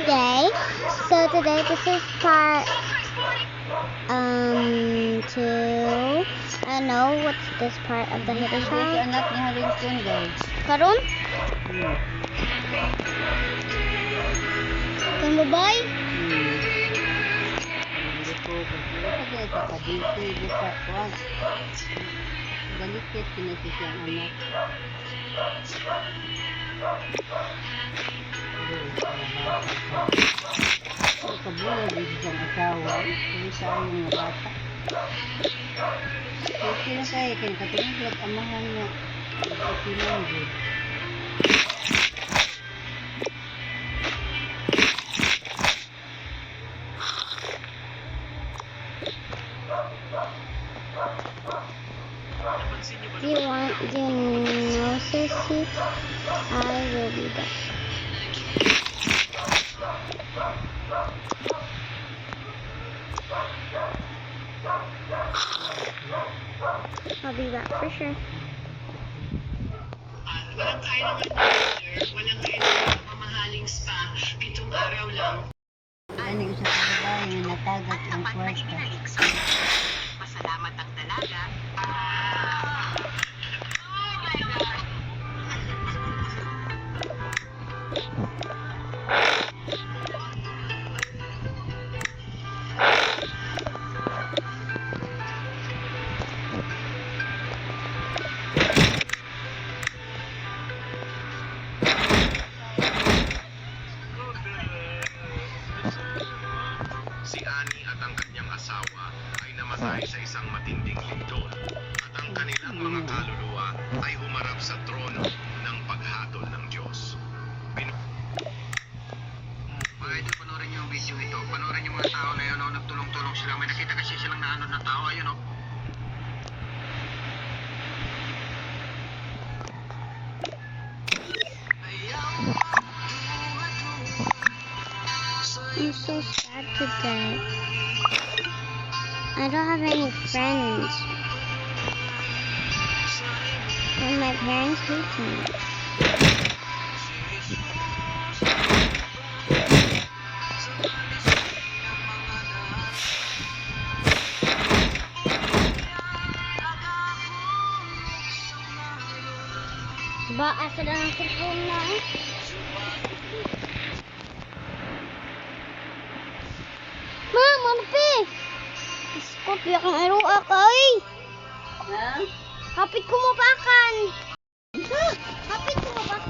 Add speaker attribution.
Speaker 1: today. So today this is part 2. I don't know what's this part of the hidden child.
Speaker 2: Anak ni Harrington guys.
Speaker 1: Karon? Kang babay?
Speaker 2: Balikit pinasisiyang anak. Kabulan dito sa asawa. Hindi sa mga bata. Okay na kayo. Kaya amahan niya. Okay na yun.
Speaker 1: Do you know, Sissy? I will be back. I'll be back for sure.
Speaker 3: Walang kailangan doctor, walang kailangan mamahaling spa, 7 araw lang.
Speaker 2: Ano yung sa kababayan na natagat ang kwarta.
Speaker 3: Masalamat ang dalaga.
Speaker 4: Si Annie at ang kanyang asawa ay namatay sa isang matinding lindol at ang kanilang mga kaluluwa ay humarap sa trono ng paghatol ng Diyos. Mga idol, panoorin niyo ang video ito. Panoorin niyo mga tao na yun, nagtulong-tulong sila. May nakita kasi silang naanod na tao, ayun o.
Speaker 1: I'm so sad today. I don't have any friends. And my parents hate me. Ba, asa na ang cellphone na eh? Ma'am, ano pe? Iskot, biyak ang aruak ay.
Speaker 2: Ha?
Speaker 1: Kapit ko mo pakan.